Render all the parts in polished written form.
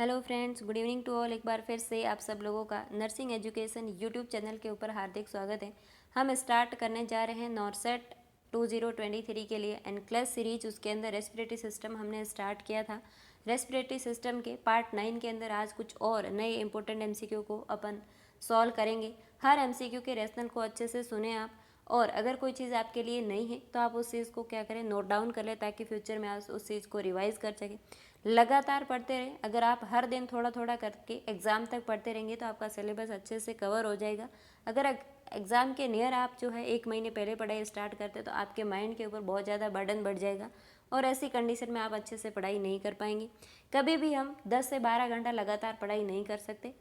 Hello friends, good evening to all. एक बार फिर से आप सब लोगों का नर्सिंग एजुकेशन यूट्यूब चैनल के ऊपर हार्दिक स्वागत है। हम स्टार्ट करने जा रहे हैं नॉरसेट 2023 के लिए एनक्लेस सीरीज। उसके अंदर रेस्पिरेटरी सिस्टम हमने स्टार्ट किया था। रेस्पिरेटरी सिस्टम के पार्ट 9 के अंदर आज कुछ और नए इंपॉर्टेंट एमसीक्यू को अपन सॉल्व करेंगे। हर एमसीक्यू के रेशनल को अच्छे से सुने आप, और अगर कोई चीज़ आपके लिए नहीं है तो आप उस चीज़ को क्या करें, नोट डाउन कर लें, ताकि फ्यूचर में आप उस चीज़ को रिवाइज कर सकें। लगातार पढ़ते रहें। अगर आप हर दिन थोड़ा थोड़ा करके एग्ज़ाम तक पढ़ते रहेंगे तो आपका सिलेबस अच्छे से कवर हो जाएगा। अगर एग्ज़ाम के नियर आप जो है 1 महीने पहले पढ़ाई स्टार्ट करते तो आपके माइंड के ऊपर बहुत ज़्यादा बर्डन बढ़ जाएगा, और ऐसी कंडीशन में आप अच्छे से पढ़ाई नहीं कर पाएंगे। कभी भी हम 10 से 12 घंटा लगातार पढ़ाई नहीं कर सकते।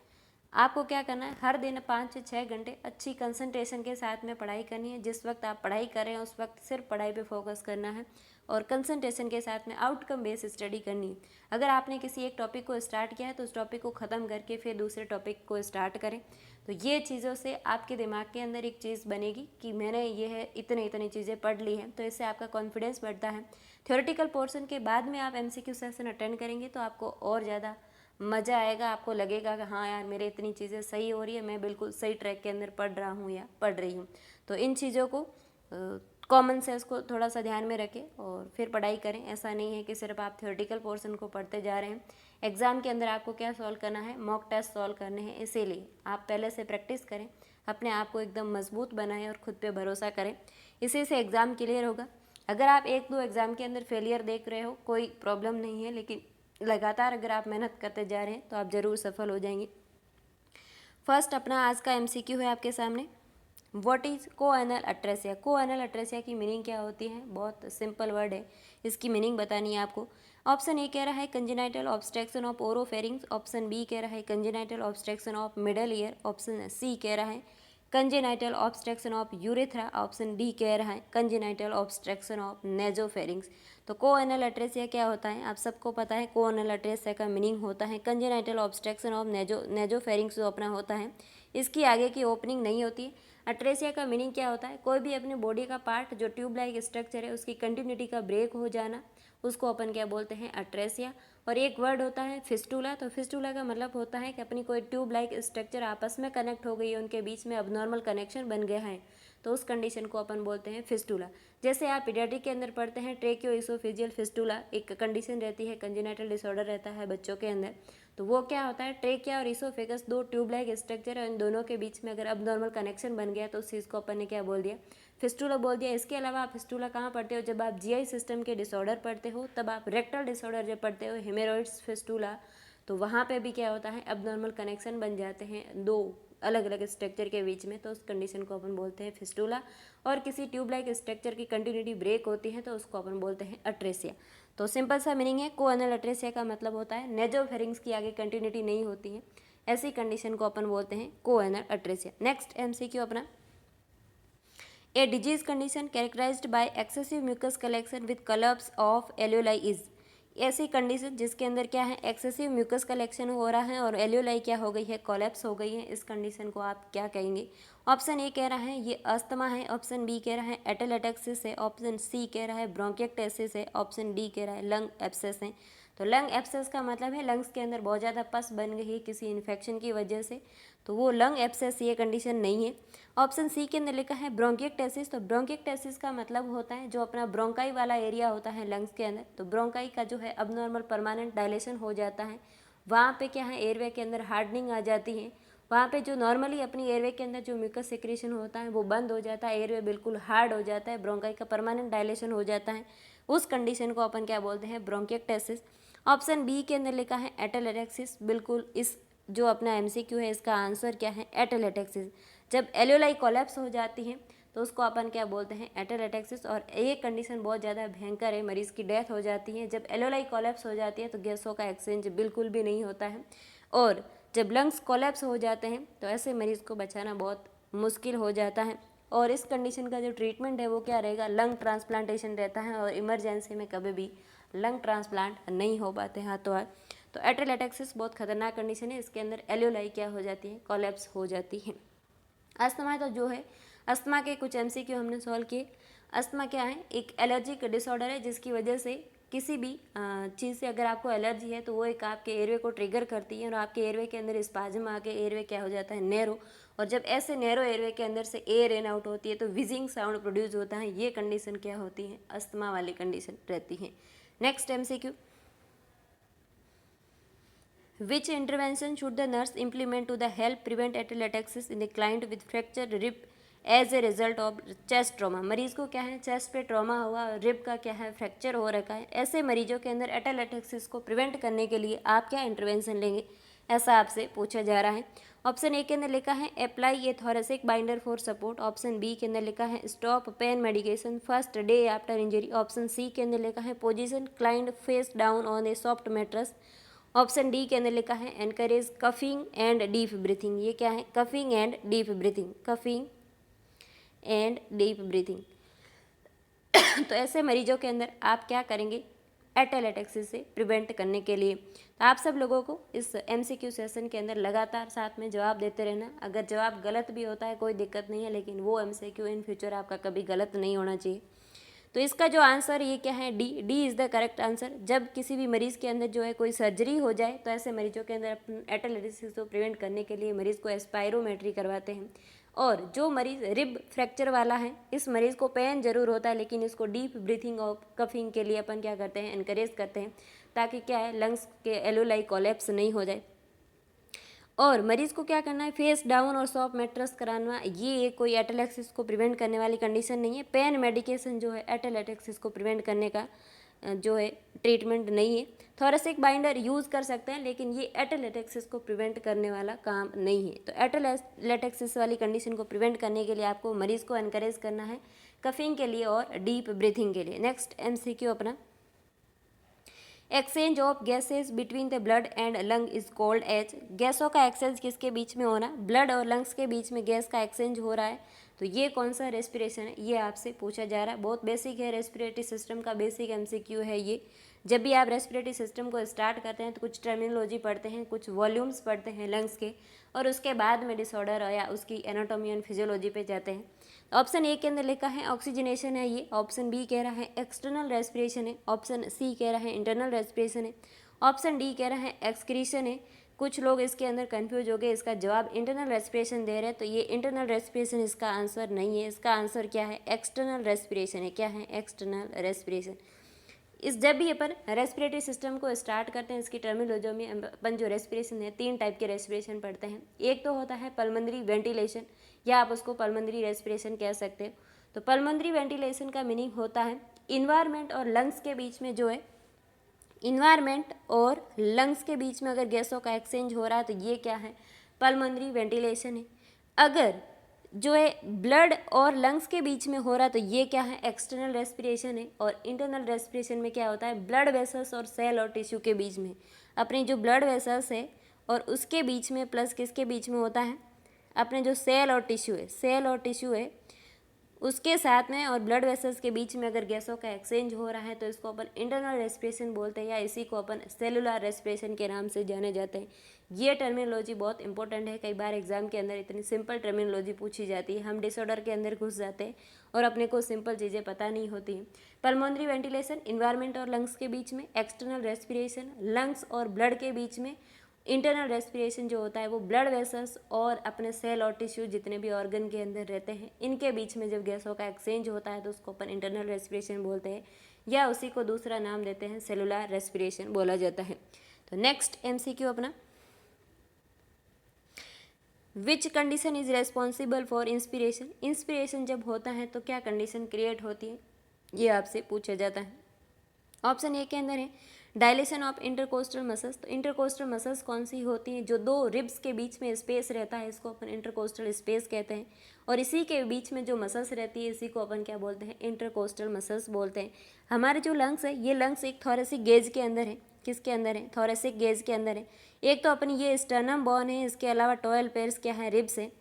आपको क्या करना है, हर दिन 5 से 6 घंटे अच्छी कंसंट्रेशन के साथ में पढ़ाई करनी है। जिस वक्त आप पढ़ाई कर रहे हैं उस वक्त सिर्फ पढ़ाई पे फोकस करना है, और कंसंट्रेशन के साथ में आउटकम बेस्ड स्टडी करनी है। अगर आपने किसी एक टॉपिक को स्टार्ट किया है तो उस टॉपिक को ख़त्म करके फिर दूसरे टॉपिक को स्टार्ट करें। तो ये चीज़ों से आपके दिमाग के अंदर एक चीज़ बनेगी कि मैंने ये है इतनी इतनी चीज़ें पढ़ ली हैं, तो इससे आपका कॉन्फिडेंस बढ़ता है। थ्योरेटिकल पोर्शन के बाद में आप एमसीक्यू सेशन अटेंड करेंगे तो आपको और ज़्यादा मज़ा आएगा। आपको लगेगा कि हाँ यार, मेरे इतनी चीज़ें सही हो रही है, मैं बिल्कुल सही ट्रैक के अंदर पढ़ रहा हूँ या पढ़ रही हूँ। तो इन चीज़ों को कॉमन सेंस को थोड़ा सा ध्यान में रखें और फिर पढ़ाई करें। ऐसा नहीं है कि सिर्फ आप थ्योरेटिकल पोर्शन को पढ़ते जा रहे हैं। एग्ज़ाम के अंदर आपको क्या सॉल्व करना है, मॉक टेस्ट सॉल्व करने हैं। इसीलिए आप पहले से प्रैक्टिस करें, अपने आप को एकदम मजबूत बनाएं और खुद पे भरोसा करें। इसी से एग्ज़ाम क्लियर होगा। अगर आप 1-2 एग्ज़ाम के अंदर फेलियर देख रहे हो, कोई प्रॉब्लम नहीं है, लेकिन लगातार अगर आप मेहनत करते जा रहे हैं तो आप ज़रूर सफल हो जाएंगे। फर्स्ट अपना आज का एमसीक्यू है आपके सामने। What is कोएनल अट्रेसिया। कोएनल अट्रेसिया की मीनिंग क्या होती है, बहुत सिंपल वर्ड है, इसकी मीनिंग बतानी है आपको। ऑप्शन ए कह रहा है congenital obstruction of oropharynx. Option B कह रहा है congenital obstruction of middle ear. Option C कह रहा है congenital obstruction of urethra. Option D कह रहा है कंजेनाइटल ऑब्स्ट्रक्शन ऑफ नेजोफेरिंग्स। तो कोएनल अट्रेसिया क्या होता है, आप सबको पता है। कोएनल अट्रेसिया का मीनिंग होता है कंजेनाइटल ऑब्स्ट्रक्शन ऑफ नेजोफेरिंग्स जो अपना होता है, इसकी आगे की ओपनिंग नहीं होती है। अट्रेसिया का मीनिंग क्या होता है, कोई भी अपने बॉडी का पार्ट जो ट्यूब लाइक स्ट्रक्चर है उसकी कंटिन्यूटी का ब्रेक हो जाना, उसको अपन क्या बोलते हैं, अट्रेसिया। और एक वर्ड होता है फिस्टूला। तो फिस्टूला का मतलब होता है कि अपनी कोई ट्यूब लाइक स्ट्रक्चर आपस में कनेक्ट हो गई है, उनके बीच में अबनॉर्मल कनेक्शन बन गया है, तो उस कंडीशन को अपन बोलते हैं फिस्टूला। जैसे आप पीडियाट्रिक के अंदर पढ़ते हैं ट्रेकियो इसोफेजियल फिस्टूला, एक कंडीशन रहती है, कंजेनाइटल डिसऑर्डर रहता है बच्चों के अंदर। तो वो क्या होता है, ट्रेकिया और इसोफेगस दो ट्यूब लाइक स्ट्रक्चर है, इन दोनों के बीच में अगर अबनॉर्मल कनेक्शन बन गया तो उस चीज़ को अपन ने क्या बोल दिया, फिस्टूला बोल दिया। इसके अलावा आप फिस्टूला कहाँ पढ़ते हो, जब आप जीआई सिस्टम के डिसऑर्डर पढ़ते हो, तब आप रेक्टल डिसऑर्डर जब पढ़ते हो, हेमेरोइड्स फिस्टूला, तो वहाँ पे भी क्या होता है, अबनॉर्मल कनेक्शन बन जाते हैं दो अलग अलग स्ट्रक्चर के बीच में, तो उस कंडीशन को अपन बोलते हैं फिस्टूला। और किसी ट्यूब लाइक स्ट्रक्चर की कंटिन्यूटी ब्रेक होती है तो उसको अपन बोलते हैं अट्रेसिया। तो सिंपल सा मीनिंग है, कोएनल अट्रेसिया का मतलब होता है नेजोफेरिंग्स की आगे कंटिन्यूटी नहीं होती है, ऐसी कंडीशन को अपन बोलते हैं कोएनल अट्रेसिया। नेक्स्ट एमसीक्यू अपना, a disease condition characterised by excessive mucus collection with collapse of alveoli is. ऐसी कंडीशन जिसके अंदर क्या है, एक्सेसिव म्यूकस कलेक्शन हो रहा है और एल्यूलाई क्या हो गई है, कोलैप्स हो गई है, इस कंडीशन को आप क्या कहेंगे। ऑप्शन ए कह रहा है ये अस्थमा है। ऑप्शन बी कह रहा है एटेलेटेक्सिस है। ऑप्शन सी कह रहा है ब्रोंकिएक्टेसिस है। ऑप्शन डी कह रहा है लंग एब्सेस है। तो लंग एब्सेस का मतलब है लंग्स के अंदर बहुत ज़्यादा पस बन गई है किसी इन्फेक्शन की वजह से, तो वो लंग एब्सेस ये कंडीशन नहीं है। ऑप्शन सी के अंदर लिखा है ब्रोंकिएक्टेसिस। तो ब्रोंकिएक्टेसिस का मतलब होता है जो अपना ब्रोंकाई वाला एरिया होता है लंग्स के अंदर, तो ब्रोंकाई का जो है अबनॉर्मल परमानेंट डायलेशन हो जाता है, वहाँ पे क्या है, एयरवे के अंदर हार्डनिंग आ जाती है। वहाँ पे जो नॉर्मली अपनी एयरवे के अंदर जो म्यूकस सिक्रेशन होता है वो बंद हो जाता है, एयरवे बिल्कुल हार्ड हो जाता है, ब्रोंकाई का परमानेंट डायलेशन हो जाता है, उस कंडीशन को अपन क्या बोलते हैं, ब्रोंकिएक्टेसिस। ऑप्शन बी के अंदर लिखा है एटेलेटेक्सिस। बिल्कुल इस जो अपना एमसीक्यू है इसका आंसर क्या है, एटेलेटेक्सिस। जब एल्यूलाई कोलैप्स हो जाती है तो उसको अपन क्या बोलते हैं, एटेलेटेक्सिस। और ये कंडीशन बहुत ज़्यादा भयंकर है, मरीज़ की डेथ हो जाती है। जब एल्यूलाई कोलैप्स हो जाती है तो गैसों का एक्सचेंज बिल्कुल भी नहीं होता है, और जब लंग्स कोलैप्स हो जाते हैं तो ऐसे मरीज़ को बचाना बहुत मुश्किल हो जाता है। और इस कंडीशन का जो ट्रीटमेंट है वो क्या रहेगा, लंग ट्रांसप्लांटेशन रहता है, और इमरजेंसी में कभी भी लंग ट्रांसप्लांट नहीं हो पाते हाथों हाथ। तो एटेलेटेक्सिस बहुत खतरनाक कंडीशन है, इसके अंदर एल्यूलाई क्या हो जाती है, कोलैप्स हो जाती है। अस्थमा तो जो है, अस्थमा के कुछ एमसीक्यू हमने सॉल्व किए। अस्थमा क्या है, एक एलर्जिक डिसऑर्डर है जिसकी वजह से किसी भी चीज़ से अगर आपको एलर्जी है तो वो एक आपके एयरवे को ट्रिगर करती है और आपके एयरवे के अंदर स्पाज्म आके एयरवे क्या हो जाता है, नैरो। और जब ऐसे नैरो एयरवे के अंदर से एयर इन आउट होती है तो विजिंग साउंड प्रोड्यूस होता है। ये कंडीशन क्या होती है, अस्थमा वाली कंडीशन रहती है। Next MCQ, which intervention should the nurse implement to the help prevent atelectasis in the client with fractured rib as a result of chest trauma? मरीज को क्या है, चेस्ट पे ट्रॉमा हुआ, रिब का क्या है, फ्रैक्चर हो रखा है। ऐसे मरीजों के अंदर एटेलेक्सिस को प्रिवेंट करने के लिए आप क्या इंटरवेंशन लेंगे, ऐसा आपसे पूछा जा रहा है। ऑप्शन ए के अंदर लिखा है apply a thoracic binder for support. Option B के अंदर लिखा है stop pain medication first day after injury. Option C के अंदर लिखा है position client face down on a soft mattress. Option D के अंदर लिखा है encourage coughing and deep breathing. ये क्या है, coughing and deep breathing, coughing and deep breathing. तो ऐसे मरीजों के अंदर आप क्या करेंगे एटेलेक्सिस से प्रिवेंट करने के लिए? तो आप सब लोगों को इस MCQ सेशन के अंदर लगातार साथ में जवाब देते रहना। अगर जवाब गलत भी होता है कोई दिक्कत नहीं है, लेकिन वो MCQ इन फ्यूचर आपका कभी गलत नहीं होना चाहिए। तो इसका जो आंसर ये क्या है, D is the correct answer. जब किसी भी मरीज़ के अंदर जो है कोई सर्जरी हो जाए तो ऐसे मरीजों के अंदर एटेलेक्सिस को प्रिवेंट करने के लिए मरीज़ को एस्पायरोमेट्री करवाते हैं। और जो मरीज़ रिब फ्रैक्चर वाला है, इस मरीज़ को पेन ज़रूर होता है, लेकिन इसको डीप ब्रीथिंग और कफिंग के लिए अपन क्या करते हैं, इनकरेज करते हैं, ताकि क्या है लंग्स के एलोलाई कोलैप्स नहीं हो जाए। और मरीज़ को क्या करना है, फेस डाउन और सॉफ्ट मैट्रेस कराना। ये कोई एटेलेक्सिस को प्रिवेंट करने वाली कंडीशन नहीं है। पेन मेडिकेशन जो है एटेलेक्सिस को प्रिवेंट करने का जो है ट्रीटमेंट नहीं है। थोरेसिक बाइंडर यूज़ कर सकते हैं, लेकिन ये एटेलेक्सिस को प्रिवेंट करने वाला काम नहीं है। तो एटेलेक्सिस वाली कंडीशन को प्रिवेंट करने के लिए आपको मरीज़ को एनकरेज करना है कफिंग के लिए और डीप ब्रीथिंग के लिए। नेक्स्ट MCQ अपना, exchange of gases between the blood and lung is called as. गैसों का एक्सचेंज किसके बीच में होना, ब्लड और लंग्स के बीच में गैस का एक्सचेंज हो रहा है, तो ये कौन सा रेस्पिरेशन है, ये आपसे पूछा जा रहा है। बहुत बेसिक है, रेस्पिरेटरी सिस्टम का बेसिक MCQ है ये। जब भी आप रेस्पिरेटरी सिस्टम को स्टार्ट करते हैं तो कुछ टर्मिनोलॉजी पढ़ते हैं, कुछ वॉल्यूम्स पढ़ते हैं लंग्स के, और उसके बाद में डिसऑर्डर या उसकी एनाटॉमी एंड फिजियोलॉजी पे जाते हैं। ऑप्शन ए के अंदर लिखा है ऑक्सीजनेशन है ये। ऑप्शन बी कह रहा है एक्सटर्नल रेस्पिरेशन है। ऑप्शन सी कह रहा है इंटरनल रेस्पिरेशन है। ऑप्शन डी कह रहा है एक्सक्रीशन है। कुछ लोग इसके अंदर कंफ्यूज हो गए, इसका जवाब इंटरनल रेस्पिरेशन दे रहे हैं, तो ये इंटरनल रेस्पिरेशन इसका आंसर नहीं है। इसका आंसर क्या है, एक्सटर्नल रेस्पिरेशन है। क्या है, एक्सटर्नल रेस्पिरेशन। इस जब भी अपन रेस्पिरेटरी सिस्टम को स्टार्ट करते हैं, इसकी टर्मिनोलॉजी में अपन जो रेस्पिरेशन है, 3 टाइप के रेस्पिरेशन पढ़ते हैं। एक तो होता है पल्मोनरी वेंटिलेशन, या आप उसको पल्मोनरी रेस्पिरेशन कह सकते हो। तो पल्मोनरी वेंटिलेशन का मीनिंग होता है इन्वायरमेंट और लंग्स के बीच में जो है, इन्वायरमेंट और लंग्स के बीच में अगर गैसों का एक्सचेंज हो रहा है तो ये क्या है, पल्मोनरी वेंटिलेशन है। अगर जो है ब्लड और लंग्स के बीच में हो रहा है तो ये क्या है, एक्सटर्नल रेस्पिरेशन है। और इंटरनल रेस्पिरेशन में क्या होता है, ब्लड वेसल्स और सेल और टिश्यू के बीच में, अपनी जो ब्लड वेसल्स है और उसके बीच में प्लस किसके बीच में होता है, अपने जो सेल और टिश्यू है उसके साथ में और ब्लड वेसल्स के बीच में अगर गैसों का एक्सचेंज हो रहा है तो इसको अपन इंटरनल रेस्पिरेशन बोलते हैं, या इसी को अपन सेलुलर रेस्पिरेशन के नाम से जाने जाते हैं। ये टर्मिनोलॉजी बहुत इंपॉर्टेंट है। कई बार एग्जाम के अंदर इतनी सिंपल टर्मिनोलॉजी पूछी जाती है, हम डिसऑर्डर के अंदर घुस जाते हैं और अपने को सिंपल चीज़ें पता नहीं होती हैं। पल्मोनरी वेंटिलेशन इन्वायरमेंट और लंग्स के बीच में, एक्सटर्नल रेस्पिरेशन लंग्स और ब्लड के बीच में, इंटरनल रेस्पिरेशन जो होता है वो ब्लड वेसल्स और अपने सेल और टिश्यू जितने भी ऑर्गन के अंदर रहते हैं इनके बीच में जब गैसों का एक्सचेंज होता है तो उसको अपन इंटरनल रेस्पिरेशन बोलते हैं, या उसी को दूसरा नाम देते हैं सेलुलर रेस्पिरेशन बोला जाता है। तो नेक्स्ट MCQ अपना, which condition is responsible for inspiration. Inspiration जब होता है तो क्या कंडीशन क्रिएट होती है, ये आपसे पूछा जाता है। ऑप्शन ए के अंदर है डायलेशन ऑफ इंटरकोस्टल मसल्स। तो इंटरकोस्टल मसल्स कौन सी होती हैं, जो 2 रिब्स के बीच में स्पेस रहता है इसको अपन इंटरकोस्टल स्पेस कहते हैं, और इसी के बीच में जो मसल्स रहती है इसी को अपन क्या बोलते हैं, इंटरकोस्टल मसल्स बोलते हैं। हमारे जो लंग्स है ये लंग्स एक थोरेसिक गेज के अंदर है, किसके अंदर है, थोरेसिक गेज के अंदर है। एक तो अपनी ये स्टर्नम बोन है, इसके अलावा 12 पेयर्स क्या है, रिब्स है,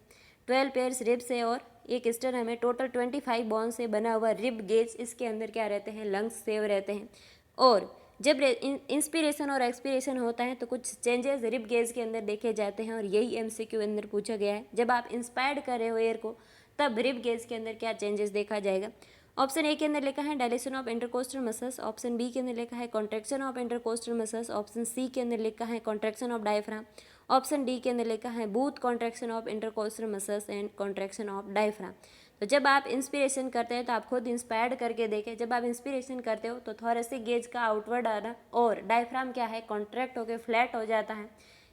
12 पेयर्स रिब्स है, और एक स्टर्नम है। टोटल 25 बोन से बना हुआ रिब गेज, इसके अंदर क्या रहते हैं, लंग्स सेव रहते हैं। और जब इंस्पिरेशन और एक्सपिरेशन होता है तो कुछ चेंजेस रिब गेज के अंदर देखे जाते हैं, और यही MCQ अंदर पूछा गया है। जब आप इंस्पायर्ड कर रहे हो एयर को तब रिब गेज के अंदर क्या चेंजेस देखा जाएगा। ऑप्शन ए के अंदर लिखा है dilation of intercostal muscles, option B के अंदर लिखा है contraction of intercostal muscles, option C के अंदर लिखा है contraction of diaphragm, option D के अंदर लिखा है both contraction of intercostal muscles and contraction of diaphragm. तो जब आप इंस्पिरेशन करते हैं तो आप खुद इंस्पायर्ड करके देखें, जब आप इंस्पिरेशन करते हो तो थोरेसिक गेज का आउटवर्ड आना और डायफ्राम क्या है कॉन्ट्रैक्ट होकर फ्लैट हो जाता है।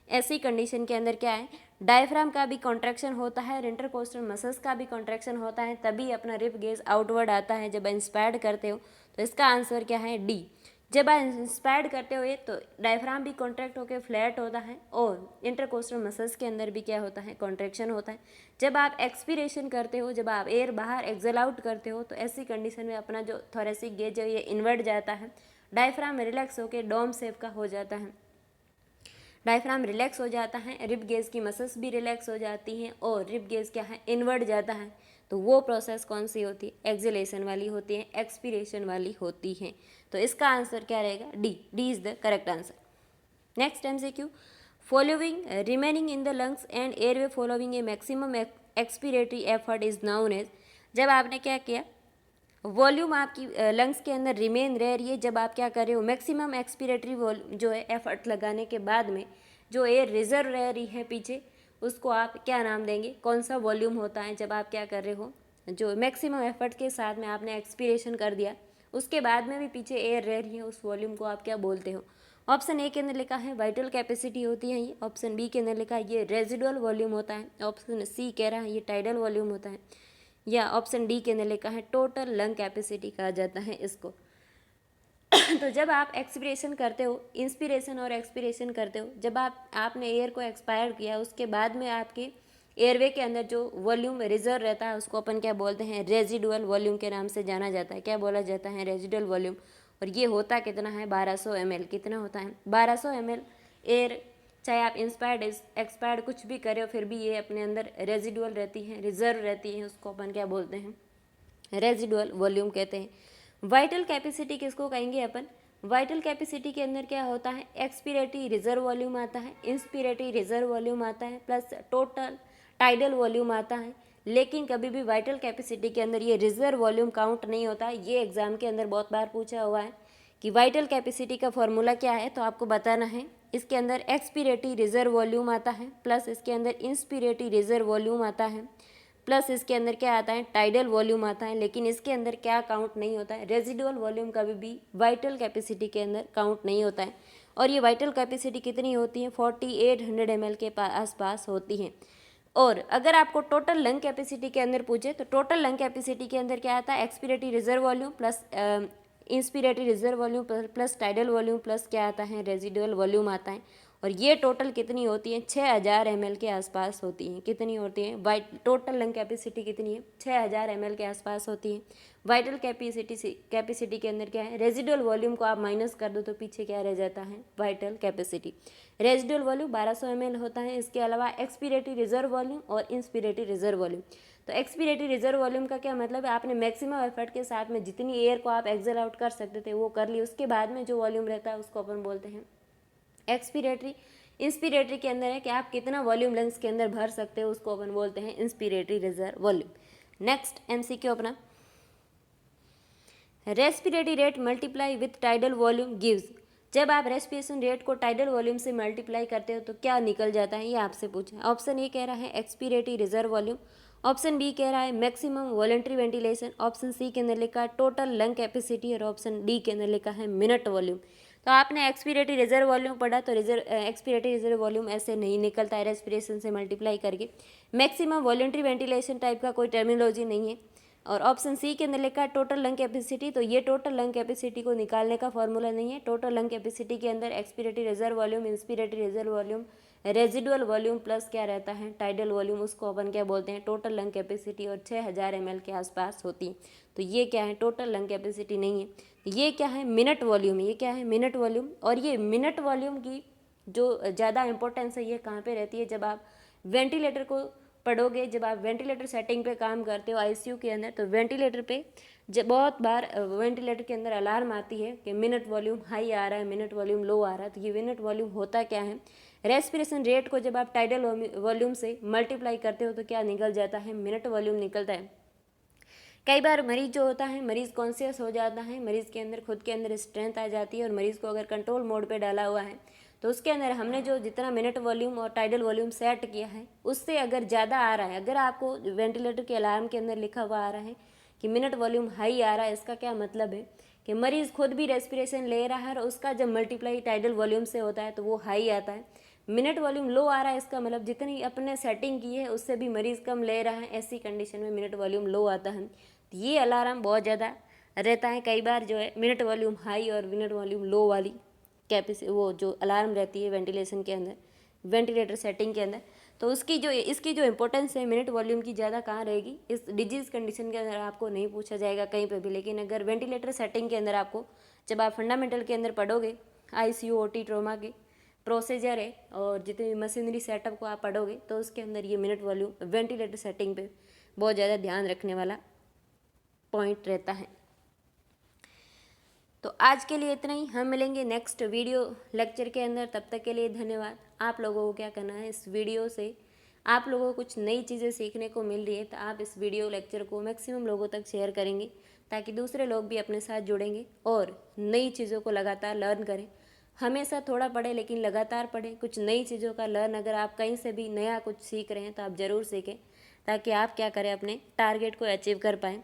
ऐसी कंडीशन के अंदर क्या है डायफ्राम का भी कॉन्ट्रैक्शन होता है और इंटरकोस्टल मसल्स का भी कॉन्ट्रैक्शन होता है, तभी अपना रिब गेज आउटवर्ड आता है जब इंस्पायर्ड करते हो। तो इसका आंसर क्या है डी। जब आप इंस्पायर्ड करते हो तो डायफ्राम भी कॉन्ट्रैक्ट होकर फ्लैट होता है और इंटरकोस्टल मसल्स के अंदर भी क्या होता है कॉन्ट्रैक्शन होता है। जब आप एक्सपीरेशन करते हो, जब आप एयर बाहर एक्सेल आउट करते हो तो ऐसी कंडीशन में अपना जो थोरेसिक गेज है ये इन्वर्ट जाता है, डायफ्राम रिलैक्स होकर डोम शेप का हो जाता है, डायफ्राम रिलैक्स हो जाता है, रिब गेज की मसल्स भी रिलैक्स हो जाती हैं और रिब गेज क्या है इन्वर्ट जाता है। तो वो प्रोसेस कौन सी होती है एक्सेलेशन वाली होती है, एक्सपीरेशन वाली होती है। तो इसका आंसर क्या रहेगा D, D is the correct answer. Next MCQ, following remaining in the lungs and airway following a maximum expiratory effort is known as. जब आपने क्या किया वॉल्यूम आपकी लंग्स के अंदर रिमेन रह रही है, जब आप क्या कर रहे हो मैक्सिमम एक्सपीरेटरी जो है एफर्ट लगाने के बाद में जो एयर रिजर्व रह रही है पीछे, उसको आप क्या नाम देंगे, कौन सा वॉल्यूम होता है जब आप क्या कर रहे हो जो मैक्सिमम एफर्ट के साथ में आपने एक्सपीरेशन कर दिया उसके बाद में भी पीछे एयर रह रही है, उस वॉल्यूम को आप क्या बोलते हो। ऑप्शन ए के अंदर लिखा है वाइटल कैपेसिटी होती है ये, ऑप्शन बी के अंदर लिखा है ये रेजिडुअल वॉल्यूम होता है, ऑप्शन सी कह रहा है ये टाइडल वॉल्यूम होता है, या ऑप्शन डी के अंदर लिखा है टोटल लंग कैपेसिटी कहा जाता है इसको। तो जब आप एक्सपीरेशन करते हो, इंस्पिरेशन और एक्सपीरेशन करते हो, जब आपने एयर को एक्सपायर किया उसके बाद में आपके एयरवे के अंदर जो वॉल्यूम रिजर्व रहता है उसको अपन क्या बोलते हैं रेजिडुअल वॉल्यूम के नाम से जाना जाता है। क्या बोला जाता है रेजिडुअल वॉल्यूम। और ये होता कितना है 1200 ml। कितना होता है 1200 ml एयर, चाहे आप इंस्पायर्ड एक्सपायर्ड कुछ भी करें फिर भी ये अपने अंदर रेजिडुअल रहती है, रिजर्व रहती है, उसको अपन क्या बोलते हैं रेजिडुअल वॉल्यूम कहते हैं। वाइटल कैपेसिटी किसको कहेंगे अपन, वाइटल कैपेसिटी के अंदर क्या होता है एक्सपीरेटरी रिजर्व वॉल्यूम आता है, इंस्पिरेटरी रिजर्व वॉल्यूम आता है, प्लस टोटल टाइडल वॉल्यूम आता है। लेकिन कभी भी वाइटल कैपेसिटी के अंदर ये रिजर्व वॉल्यूम काउंट नहीं होता है। ये एग्जाम के अंदर बहुत बार पूछा हुआ है कि वाइटल कैपेसिटी का फॉर्मूला क्या है, तो आपको बताना है इसके अंदर एक्सपीरेटरी रिजर्व वॉल्यूम आता है, प्लस इसके अंदर इंस्पिरेटरी रिजर्व वॉल्यूम आता है, प्लस इसके अंदर क्या आता है टाइडल वॉल्यूम आता है। लेकिन इसके अंदर क्या काउंट नहीं होता है रेजिडुअल वॉल्यूम, कभी भी वाइटल कैपेसिटी के अंदर काउंट नहीं होता है। और ये वाइटल कैपेसिटी कितनी होती है 4800 ml के आसपास होती है। और अगर आपको टोटल लंग कैपेसिटी के अंदर पूछे तो टोटल लंग कैपेसिटी के अंदर क्या आता है expiratory reserve volume plus inspiratory reserve volume plus tidal volume plus क्या आता है रेजिडुअल वॉल्यूम आता है। और ये टोटल कितनी होती है 6000 ml के आसपास होती हैं। कितनी होती है वाइट टोटल लंग कैपेसिटी कितनी है 6000 ml के आसपास होती है। वाइटल कैपेसिटी के अंदर क्या है रेजिडुअल वॉल्यूम को आप माइनस कर दो तो पीछे क्या रह जाता है vital capacity. Residual volume 1200 ml होता है। इसके अलावा एक्सपीरेटरी रिजर्व वॉल्यूम और इंस्पिरेटरी रिजर्व वॉल्यूम। तो एक्सपीरेटरी रिजर्व वॉल्यूम का क्या मतलब है आपने मैक्सिमम एफर्ट के साथ में जितनी एयर को आप एक्सेल आउट कर सकते थे वो कर ली, उसके बाद में जो वॉल्यूम रहता है उसको अपन बोलते हैं एक्सपीरेटरी। इंस्पिरेटरी के अंदर है कि आप कितना वॉल्यूम लंग्स के अंदर भर सकते हो उसको अपन बोलते हैं inspiratory reserve volume. Next MCQ अपना respiratory rate multiply with tidal volume gives. जब आप रेस्पिरेशन रेट को टाइडल वॉल्यूम से मल्टीप्लाई करते हो तो क्या निकल जाता है ये आपसे पूछा है। ऑप्शन ए कह रहा है expiratory reserve volume, option B कह रहा है maximum voluntary ventilation, option C के अंदर लिखा है टोटल लंग कैपेसिटी और ऑप्शन डी के अंदर लिखा है मिनट वॉल्यूम। तो आपने एक्सपीरेटरी रिजर्व वॉल्यूम पढ़ा तो एक्सपीरेटरी रिजर्व वॉल्यूम ऐसे नहीं निकलता है रेस्पिरेशन से मल्टीप्लाई करके। मैक्सिमम वॉलंटरी वेंटिलेशन टाइप का कोई टर्मिनोलॉजी नहीं है। और ऑप्शन सी के अंदर लिखा है टोटल लंग कैपेसिटी, तो ये टोटल लंग कैपेसिटी को निकालने का फॉर्मूला नहीं है। टोटल लंग कैपेसिटी के अंदर expiratory reserve volume, inspiratory reserve volume, residual volume plus क्या रहता है टाइडल वॉल्यूम, उसको अपन क्या बोलते हैं टोटल लंग कैपेसिटी। और 6000 ml के आसपास होती है। तो ये क्या है टोटल लंग कैपेसिटी नहीं है, ये क्या है मिनट वॉल्यूम। ये क्या है मिनट वॉल्यूम। और ये मिनट वॉल्यूम की जो ज़्यादा इंपॉर्टेंस है ये कहाँ पे रहती है, जब आप वेंटिलेटर को पढ़ोगे, जब आप वेंटिलेटर सेटिंग पे काम करते हो ICU के अंदर, तो वेंटिलेटर पे जब बहुत बार वेंटिलेटर के अंदर अलार्म आती है कि मिनट वॉल्यूम हाई आ रहा है, मिनट वॉल्यूम लो आ रहा है। तो ये मिनट वॉल्यूम होता क्या है रेस्पिरेशन रेट को जब आप टाइडल वॉल्यूम से मल्टीप्लाई करते हो तो क्या निकल जाता है मिनट वॉल्यूम निकलता है। कई बार मरीज़ जो होता है, मरीज़ कॉन्शियस हो जाता है, मरीज़ के अंदर खुद के अंदर स्ट्रेंथ आ जाती है और मरीज़ को अगर कंट्रोल मोड पे डाला हुआ है तो उसके अंदर हमने जो जितना मिनट वॉल्यूम और टाइडल वॉल्यूम सेट किया है उससे अगर ज़्यादा आ रहा है, अगर आपको वेंटिलेटर के अलार्म के अंदर लिखा हुआ आ रहा है कि मिनट वॉल्यूम हाई आ रहा है, इसका क्या मतलब है कि मरीज़ खुद भी रेस्पिरेशन ले रहा है और उसका जब मल्टीप्लाई टाइडल वॉल्यूम से होता है तो वो हाई आता है। मिनट वॉल्यूम लो आ रहा है, इसका मतलब जितनी अपने सेटिंग की है उससे भी मरीज़ कम ले रहा है, ऐसी कंडीशन में मिनट वॉल्यूम लो आता है। तो ये अलार्म बहुत ज़्यादा रहता है। कई बार जो है मिनट वॉल्यूम हाई और मिनट वॉल्यूम लो वाली कैपेसिटी वो जो अलार्म रहती है वेंटिलेशन के अंदर, वेंटिलेटर सेटिंग के अंदर, तो इसकी जो इंपॉर्टेंस है मिनट वॉल्यूम की ज़्यादा कहाँ रहेगी, इस डिजीज़ कंडीशन के अंदर आपको नहीं पूछा जाएगा कहीं पे भी। लेकिन अगर वेंटिलेटर सेटिंग के अंदर आपको, जब आप फंडामेंटल के अंदर पढ़ोगे, आईसीयू ओटी ट्रोमा के प्रोसीजर है और जितनी मशीनरी सेटअप को आप पढ़ोगे तो उसके अंदर ये मिनट वॉल्यूम वेंटिलेटर सेटिंग पे बहुत ज़्यादा ध्यान रखने वाला पॉइंट रहता है। तो आज के लिए इतना ही, हम मिलेंगे नेक्स्ट वीडियो लेक्चर के अंदर। तब तक के लिए धन्यवाद। आप लोगों को क्या करना है, इस वीडियो से आप लोगों को कुछ नई चीज़ें सीखने को मिल रही है तो आप इस वीडियो लेक्चर को मैक्सिमम लोगों तक शेयर करेंगे ताकि दूसरे लोग भी अपने साथ जुड़ेंगे और नई चीज़ों को लगातार लर्न करें। हमेशा थोड़ा पढ़े लेकिन लगातार पढ़ें, कुछ नई चीज़ों का लर्न। अगर आप कहीं से भी नया कुछ सीख रहे हैं तो आप ज़रूर सीखें ताकि आप क्या करें, अपने टारगेट को अचीव कर पाएँ।